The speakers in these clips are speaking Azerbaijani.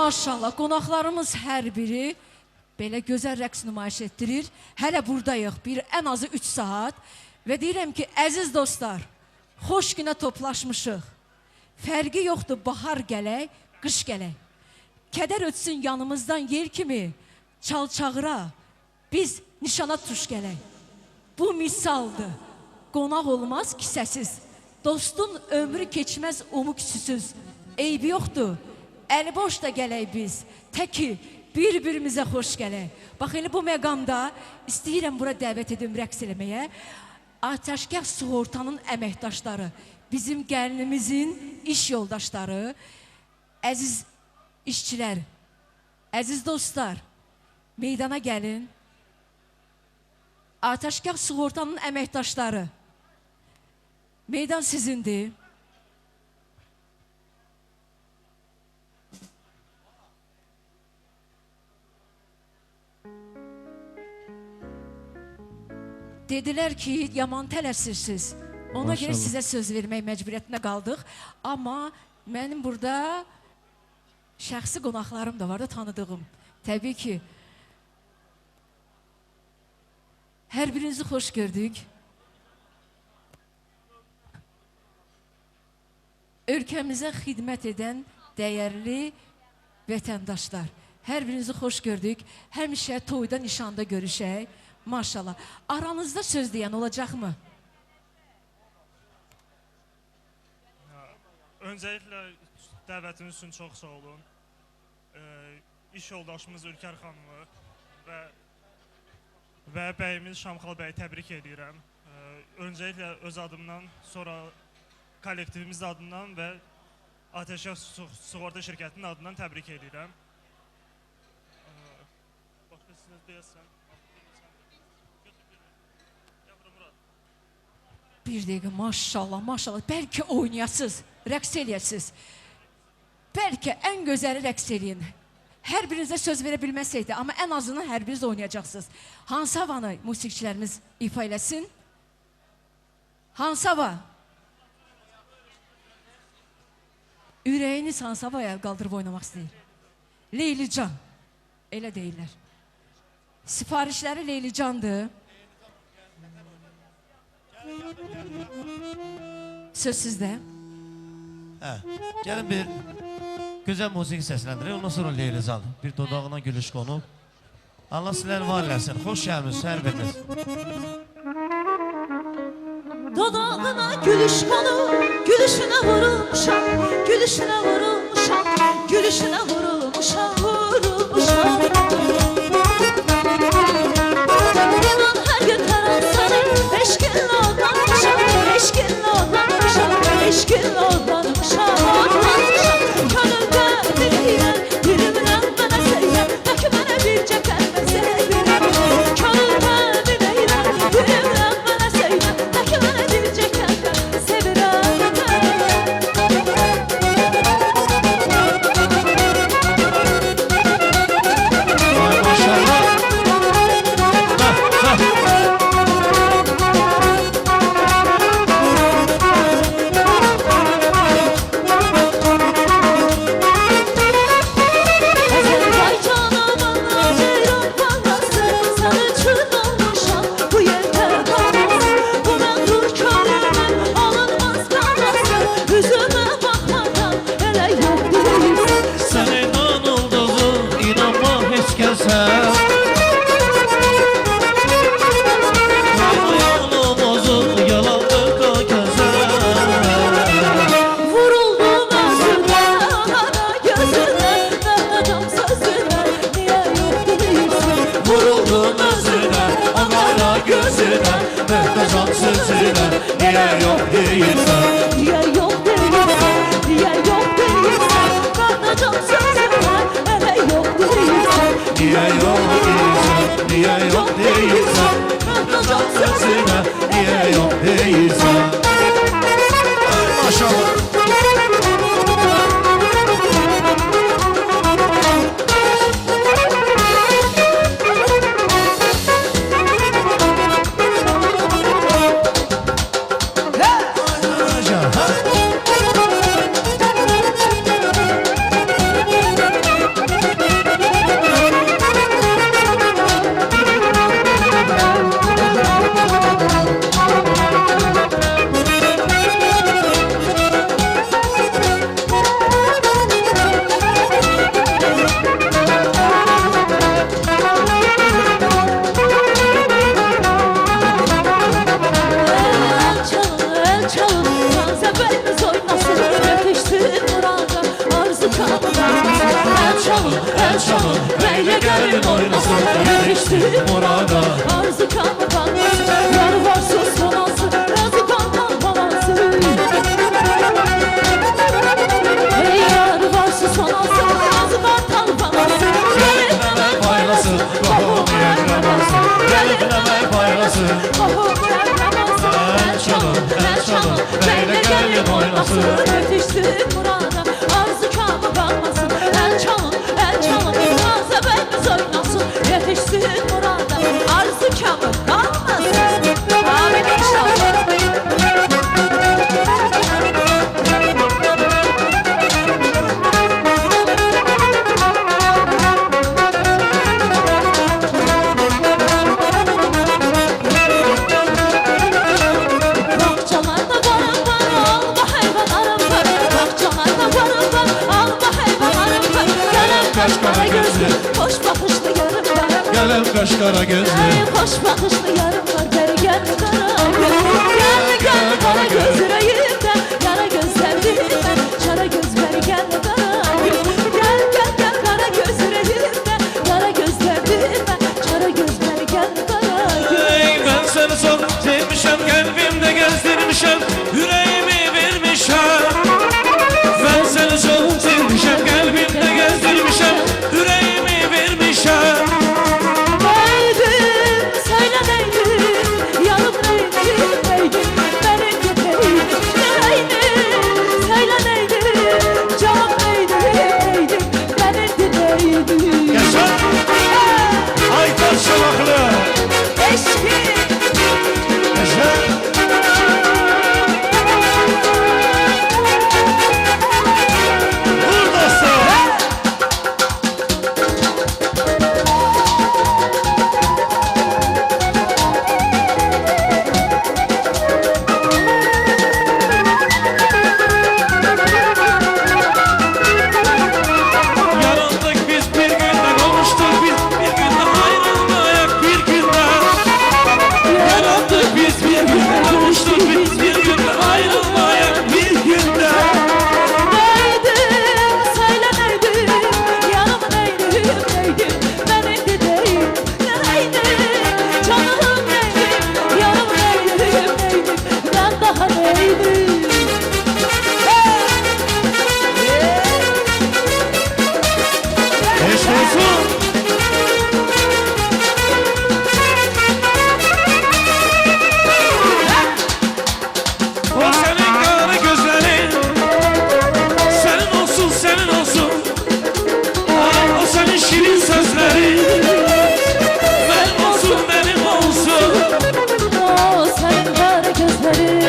Maşallah, qonaqlarımız hər biri belə gözəl rəqs nümayiş etdirir. Hələ buradayıq, ən azı 3 saat. Və deyirəm ki, əziz dostlar, xoş günə toplaşmışıq. Fərqi yoxdur, bahar gələk, qış gələk. Kədər ötsün yanımızdan yel kimi, çal-çağıra, biz nişana tuş gələk. Bu misaldır, qonaq olmaz kisəsiz. Dostun ömrü keçməz umüksüsüz. Eybi yoxdur, əli boş da gələk biz. Təki bir-birimizə xoş gələk. Bax, elə bu məqamda istəyirəm bura dəvət edim rəqs eləməyə. Atəşgah sığortanın əməkdaşları, bizim gəlinimizin iş yoldaşları, əziz işçilər, əziz dostlar, meydana gəlin. Atəşgah sığortanın əməkdaşları, meydan sizindir. Dedilər ki, yaman tələsirsiniz. Ona görə sizə söz vermək məcburiyyətində qaldıq. Amma mənim burada şəxsi qonaqlarım da var da tanıdığım. Təbii ki, hər birinizi xoş gördük. Ölkəmizə xidmət edən dəyərli vətəndaşlar. Hər birinizi xoş gördük. Həmişə toyda, nişanda görüşək. Maşallah. Aranızda söz deyən olacaqmı? Öncəliklə dəvətiniz üçün çox sağ olun. İş yoldaşımız Ülkər xanımı və bəyimiz Şamxal bəyi təbrik edirəm. Öncəliklə öz adımdan, sonra kollektivimiz adından və Atəşgah Sığorta şirkətinin adından təbrik edirəm. Başqa sizə deyəsən. Bir dəqiqə, maşallah, maşallah. Bəlkə oynayasınız, rəqs eləyəsiniz. Bəlkə ən gözəli rəqs eləyin. Hər birinizə söz verə bilməsəydi, amma ən azından hər biriniz oynayacaqsınız. Hansı havanı musiqiçilərimiz ifa eləsin? Hansı hava? Ürəyiniz hansı havaya qaldırıb oynamaq istəyir? Leylican, elə deyirlər. Sifarişləri Leylicandır. Söz sizdə. Gəlin bir gözəl musiqi səsləndirək, ondan sonra Leylican. Bir dodağına gülüş qonub. Allah sizlər var eləsin, xoş gəlmişsiniz hər biriniz. Dodağına gülüş qonub, gülüşünə vurulmuşam, gülüşünə vurulmuşam, gülüşünə vurulmuşam, vurulmuşam. İnan hər gün hər an səni eşkinlə odlanmışam, eşkinlə odlanmışam, eşkinlə odlanmışam, odlanmışam. Könüldə diləyən, dilimdən mənə seyrən, bəlkə mənə bircə qəlbə sevirəm. Könüldə diləyən, dilimdən mənə seyrən, bəlkə mənə bircə qəlbə sevirəm. Nazəbəlimiz oynasın, yetişsin murada, arzu kalmasın. El çalın, neyle gelin oynasın, yetişsin murada, arzu kalmasın. Yar varsın sonası, razı kalmam balası. Ey yar varsın sonası, razı kalmam balası. Gelip hemen paylasın, kohum yerlemezsin. Gelip hemen paylasın, kohum yerlemezsin. El çalın, neyle gelin oynasın, yetişsin murada, arzu kalmam kalmasın. El çalın, nazəbəlimiz oynasın, yetişsin murada, arzu kalmam kalmasın. Amin inşallah. Bahçalarda varım var, alma hayvanlarım var. Bahçalarda varım var, alma hayvanlarım var. Gelen kaşkara gözlü, hoş bakışlı yarım var. Gelen kaşkara gözlü. Ey hoş bakışlı yarım var, beri gel kara göz. Gel kara göz yüreğimden, yara gözlerimden. Çara göz beri gel kara göz. Gel kara göz yüreğimden, yara gözlerimden. Çara göz beri gel kara göz. Ey ben seni çok sevmişim, kalbimde gezdirmişim, yüreğimi vermişim. Ben seni çok sevmişim, kalbimde gezdirmişim, yüreğimi vermişim. Neydim, söyle neydim, yanım neydim, neydim, benim gideyim. Neydim, söyle neydim, canım neydim, neydim, benim gideyim. Yaşa! Aytar Şalaklı! Eşki. Yaşa! Vur dostum! Yanıldık biz bir günde, kavuştuk biz bir günde, ayrılmayak bir günde. Yanıldık biz bir günde, kavuştuk biz bir günde, ayrılmayak bir günde. Neydim, söyle neydim, yanım neydim, neydim, benim gideyim. Neydim, canım neydim, yanım neydim, neydim, ben daha neydim. Eş olsun! O senin kara gözlerin, senin olsun, senin olsun. Ay, o senin şirin sözlerin, benim olsun, benim olsun. O senin kara gözlerin,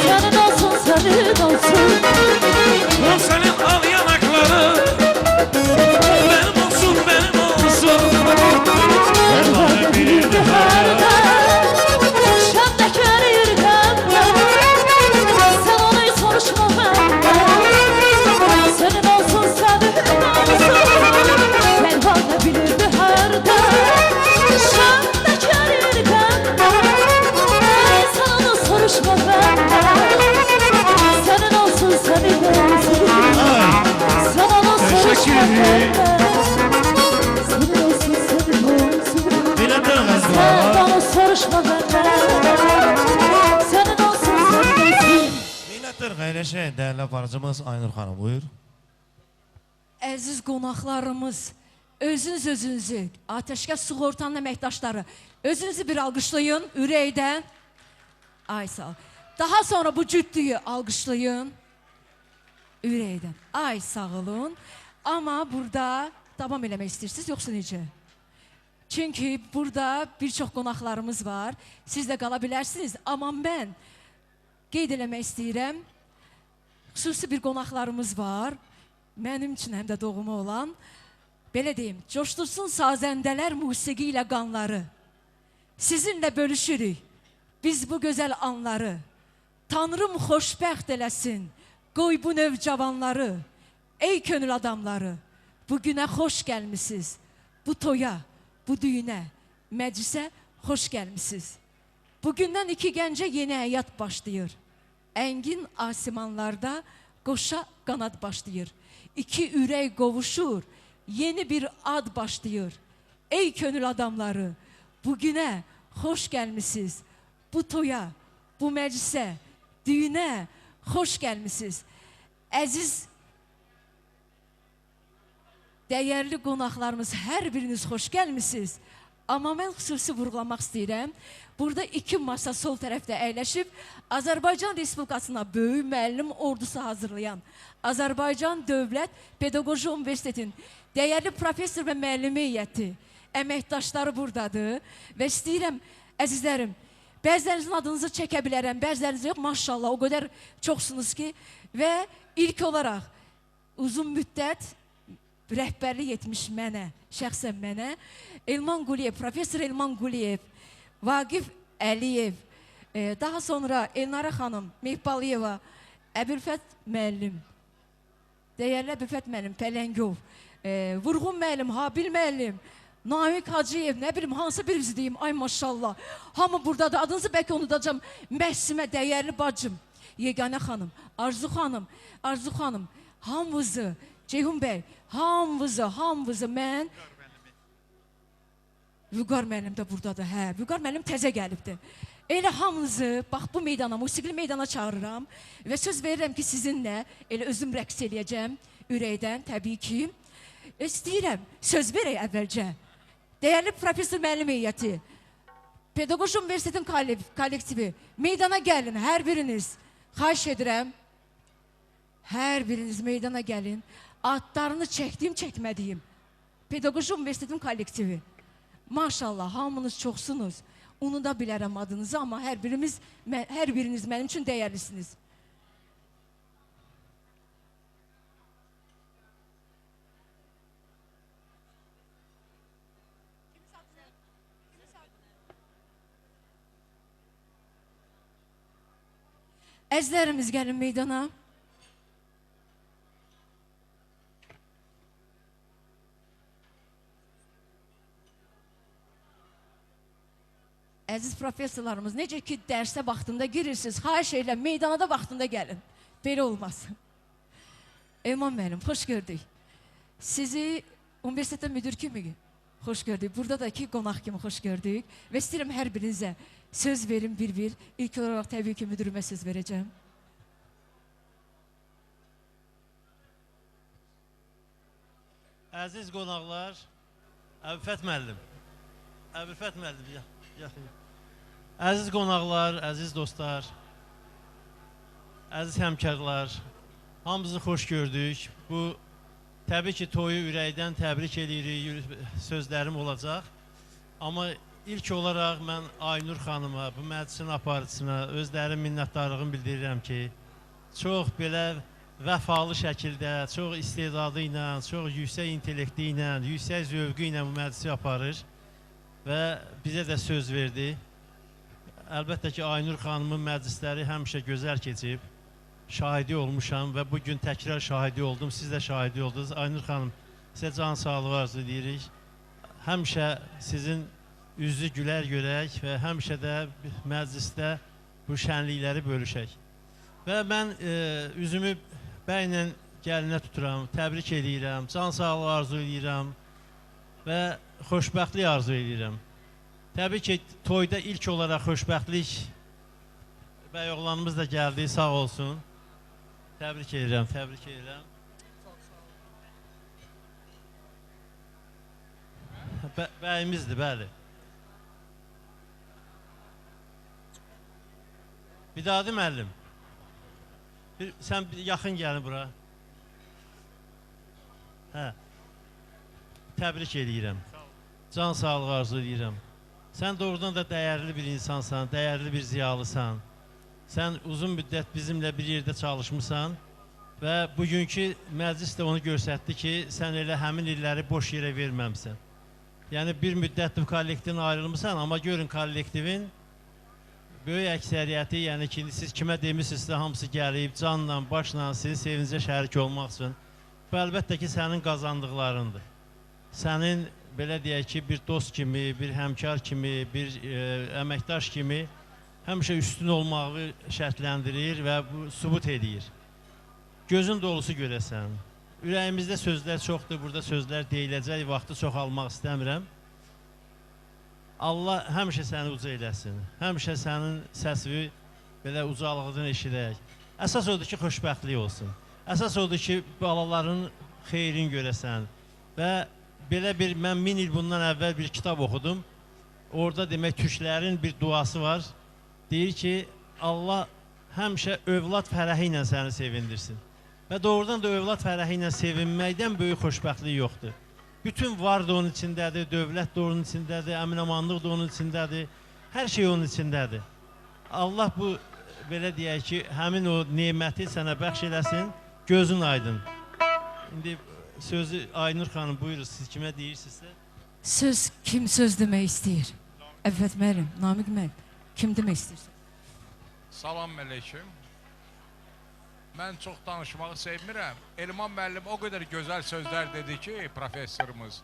senin olsun, senin olsun. O senin al yanakların, benim olsun, benim olsun. Ben bana bir daha Şemdeki erirken sen onu hiç soruşma benden. Senin olsun, senin olsun. Pervane bilirdi herden. Şemdeki erirken sen onu soruşma benden. Senin olsun, senin olsun. Sen onu Teşekkür soruşma ederim. benden. Senin olsun, senin olsun. Biletin kız Sen baba. onu soruşma benden. Senin olsun, senin olsun. Minnətdir Qayləşə, dəyərli aparıcımız Aynur xanım, buyur. Əziz qonaqlarımız, özünüzü, Ateşkəs Sığortanın əməkdaşları, özünüzü bir alqışlayın ürəkdən. Ay sağ ol. Daha sonra bu cütlüyü alqışlayın ürəkdən. Ay sağ olun. Amma burada davam eləmək istəyirsiniz, yoxsa necə? Çünki burada bir çox qonaqlarımız var. Siz də qala bilərsiniz. Amma mən qeyd eləmək istəyirəm. Xüsusi bir qonaqlarımız var. Mənim üçün həm də doğumu olan. Belə deyim, coşdursun sazəndələr musiqi ilə qanları. Sizinlə bölüşürük biz bu gözəl anları. Tanrım xoşbəxt eləsin, qoy bu növ cavanları. Ey könül adamları, bu günə xoş gəlmisiniz. Bu toya, bu düyünə, məclisə xoş gəlmisiniz. Bugündən iki gəncə yeni həyat başlayır. Əngin asimanlarda qoşa qanad başlayır. İki ürək qovuşur, yeni bir ad başlayır. Ey könül adamları, bugünə xoş gəlmisiniz. Bu toya, bu məclisə, düyünə xoş gəlmisiniz. Əziz, dəyərli qonaqlarımız, hər biriniz xoş gəlmisiniz. Amma mən xüsusi vurğulamaq istəyirəm. Burada iki masa sol tərəfdə əyləşib, Azərbaycan Respublikasına böyük müəllim ordusu hazırlayan Azərbaycan Dövlət Pedaqoji Universitetinin dəyərli professor və müəllim heyəti, əməkdaşları buradadır. Və istəyirəm, əzizlərim, bəzilərinizin adınızı çəkə bilərəm, bəziləriniz yox, maşallah, o qədər çoxsunuz ki. Və ilk olaraq uzun müddət rəhbərlik etmiş mənə, şəxsən mənə, Elman Quliyev, professor Elman Quliyev, Vaqif Əliyev, daha sonra Elnara xanım, Mehbaliyeva, Əbülfət müəllim, dəyərli Əbülfət müəllim, Pələngov, Vurğun müəllim, Habil müəllim, Namiq Hacıyev, nə bilim, hansı birinizi deyim, ay maşallah, hamı buradadır, adınızı bəlkə unudacam, Məhsimə, dəyərli bacım, Yeganə xanım, Arzu xanım, hamınızı, Ceyhun bəy, hamınızı mən... Vüqar müəllim də buradadır, hə, Vüqar müəllim təzə gəlibdir. Elə hamınızı, bax bu meydana, musiqili meydana çağırıram və söz verirəm ki, sizinlə elə özüm rəqs eləyəcəm, ürəkdən, təbii ki. İstəyirəm, söz verək əvvəlcə. Dəyərli professor müəllim heyəti, Pedaqoji Universitetin kollektivi, meydana gəlin, hər biriniz, xahiş edirəm, hər biriniz meydana gəlin, adlarını çəkdiyim, çəkmədiyim, Pedaqoji Universitetin kollektivi. Maşallah, hamınız çoxsunuz. Unuda bilərəm adınızı, amma hər biriniz mənim üçün dəyərlisiniz. Əzlərimiz gəlin meydana. Əziz professorlarımız, necə ki dərsə vaxtında girirsiniz, xahiş edirəm, meydana da vaxtında gəlin. Belə olmasın. Elman müəllim, xoş gördük. Sizi universitetdə müdür kimi xoş gördük. Burada da ki qonaq kimi xoş gördük. Və istəyirəm hər birinizə söz verin bir-bir. İlk olaraq təbii ki müdürümə söz verəcəm. Əziz qonaqlar, Əbülfət müəllim, yaxın. Əziz qonaqlar, əziz dostlar, əziz həmkarlar, hamımızı xoş gördük. Bu, təbii ki, toyu ürəkdən təbrik edirik, sözlərim olacaq. Amma ilk olaraq mən Aynur xanıma, bu məclisin aparıcısına özlərim minnətdarlığımı bildirirəm ki, çox belə vəfalı şəkildə, çox istedadı ilə, çox yüksək intellekti ilə, yüksək zövqü ilə bu məclisi aparır və bizə də söz verdi. Əlbəttə ki, Aynur xanımın məclisləri həmişə gözəl keçib, şahidi olmuşam və bugün təkrar şahidi oldum, siz də şahidi oldunuz. Aynur xanım, sizə can sağlığı arzu edirik. Həmişə sizin üzü gülər görək və həmişə də məclisdə bu şənlikləri bölüşək. Və mən üzümü bəylə gəlinə tuturam, təbrik edirəm, can sağlığı arzu edirəm və xoşbəxtlik arzu edirəm. Təbii ki, toyda ilk olaraq xoşbəxtlik bəy oğlanımız da gəldi, sağ olsun. Təbrik edirəm, təbrik edirəm. Bəyimizdir, bəli. Vidadi müəllim, sən yaxın gəlin bura. Hə, təbrik edirəm, can sağlığı arzu edirəm. Sən doğrudan da dəyərli bir insansan, dəyərli bir ziyalısan. Sən uzun müddət bizimlə bir yerdə çalışmışsan və bugünkü məclis də onu göstərdi ki, sən elə həmin illəri boş yerə verməmsən. Yəni bir müddətdir kollektivdən ayrılmışsan, amma görün kollektivin böyük əksəriyyəti, yəni ki, siz kimə demişsinizsə hamısı gəlib, canla, başla sizin sevincə şərik olmaq üçün. Bu əlbəttə ki, sənin qazandıqlarındır. Sənin belə deyək ki, bir dost kimi, bir həmkar kimi, bir əməkdaş kimi həmişə üstün olmağı şərtləndirir və bu sübut edir. Gözün dolusu görəsən. Ürəyimizdə sözlər çoxdur, burada sözlər deyiləcək, vaxtı çox almaq istəmirəm. Allah həmişə səni uca eləsin, həmişə sənin səsini belə ucalığını eşidək. Əsas odur ki, xoşbəxtlik olsun. Əsas odur ki, balaların xeyrini görəsən. Və belə bir, mən 1000 il bundan əvvəl bir kitab oxudum. Orada demək, türklərin bir duası var. Deyir ki, Allah həmişə övlad fərəhi ilə səni sevindirsin. Və doğrudan da övlad fərəhi ilə sevinməkdən böyük xoşbəxtlik yoxdur. Bütün var da onun içindədir, dövlət də onun içindədir, əmin-amanlıq da onun içindədir, hər şey onun içindədir. Allah bu, belə deyək ki, həmin o neməti sənə bəxş eləsin, gözün aydın. İndi sözü Aynur xanım, buyurun, siz kimə deyirsinizsə? Söz, kim söz demək istəyir? Əvvət müəllim, Namiq müəllim, kim demək istəyirsən? Salam əleyküm. Mən çox danışmağı sevmirəm. Elman müəllim o qədər gözəl sözlər dedi ki, professorumuz.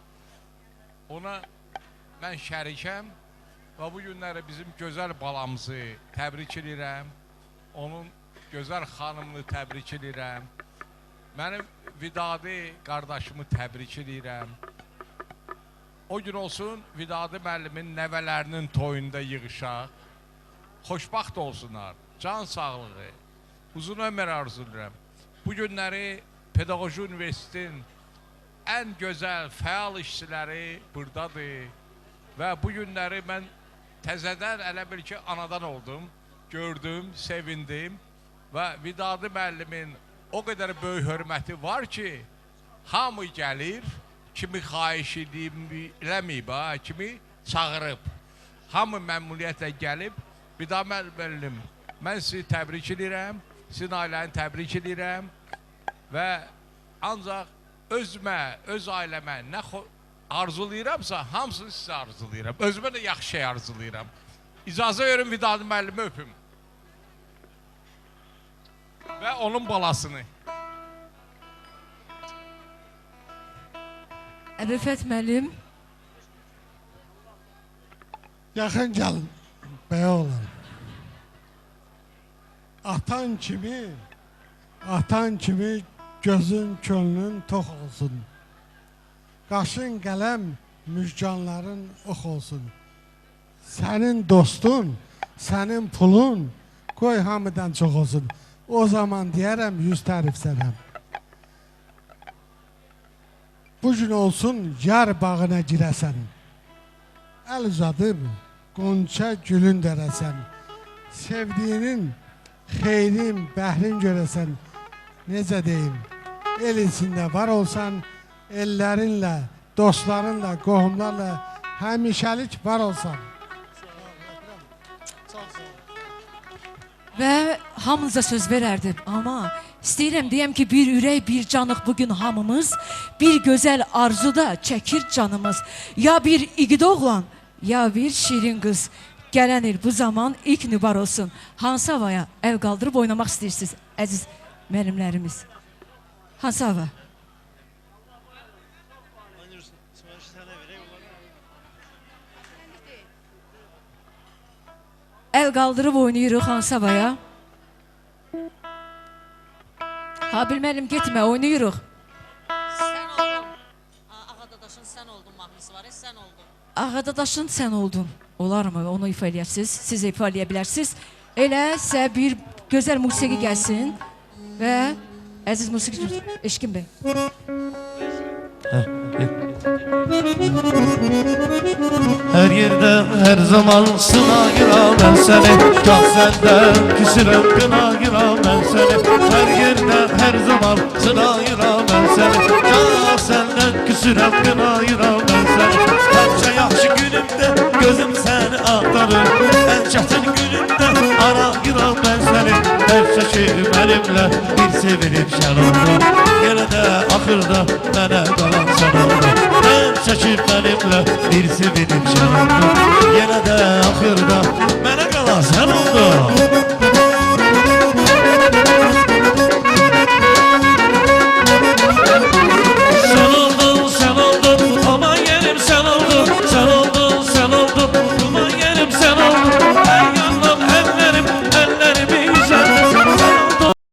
Ona mən şərikəm və bu günləri bizim gözəl balamızı təbrik edirəm. Onun gözəl xanımını təbrik edirəm. Mənim Vidadi qardaşımı təbrik edirəm. O gün olsun Vidadi müəllimin nəvələrinin toyunda yığışaq. Xoşbaxt olsunlar, can sağlığı. Uzun ömür arzulayıram. Bu günləri Pedaqoji Universitetin ən gözəl, fəal işçiləri buradadır. Və bu günləri mən təzədən elə bil ki, anadan oldum, gördüm, sevindim. Və Vidadi müəllimin o qədər böyük hörməti var ki, hamı gəlir, kimi xahiş eləməyib, kimi çağırıb. Hamı məmnuniyyətlə gəlib. Vidadi müəllim, mən sizi təbrik edirəm. Sizin ailəni təbrik edirəm və ancaq özümə, öz ailəmə nə arzulayıramsa, hamısını sizə arzulayıram. Özümə də yaxşı şey arzulayıram. İcazə verin Vidadi müəllimi öpüm. Və onun balasını. Əbifət müəllim. Yaxın gəlin, bəyə olan. Atan kimi gözün, könlün tox olsun. Qaşın qələm, müjganların ox olsun. Sənin dostun, sənin pulun, qoy hamıdan çox olsun. O zaman deyərəm, 100 tərif sənəm. Bu gün olsun, yar bağına girəsən. Əl uzadır, qonça gülün dərəsən. Sevdiyinin, xeyrin, bəhrin görəsən, necə deyim, el içində var olsan, ellərinlə, dostlarınla, qohumlarla həmişəlik var olsan. Və hamınıza söz verərdim, amma istəyirəm deyəm ki, bir ürək, bir canıq bugün hamımız, bir gözəl arzuda çəkir canımız. Ya bir igid oğlan, ya bir şirin qız. Gələn il bu zaman ilk nübar olsun. Hansı havaya əl qaldırıb oynamaq istəyirsiniz, əziz müəllimlərimiz? Hansı hava? Əl qaldırıb oynayırıq hansı havaya? Habil müəllim getmə, oynayırıq. Sən oldun. Ağadadaşın sən oldun mahnısı var, sən oldun. Ağadadaşın sən oldun. Olarmı? Onu ifa eləyəsiniz, siz ifa eləyə bilərsiniz. Elə sizə bir gözəl musiqi gəlsin və əziz musiqici Eşkin bəy. Hər yerdə, hər zaman sınayıram mən səni. Gah səndən küsürəm, qınayıram mən səni. Hər yerdə, hər zaman sınayıram mən səni. Gah səndən küsürəm, qınayıram mən səni. Həmçə yaxşı günümdə gözüm səni axtarır. Ən çətin günümdə arayıram mən səni. Hər çəkir mənimlə bir sevinib şən oldu. Yenə də axırda mənə qalan sən oldu. Hər çəkir mənimlə bir sevinib şən oldu. Yenə də axırda mənə qalan sən oldu.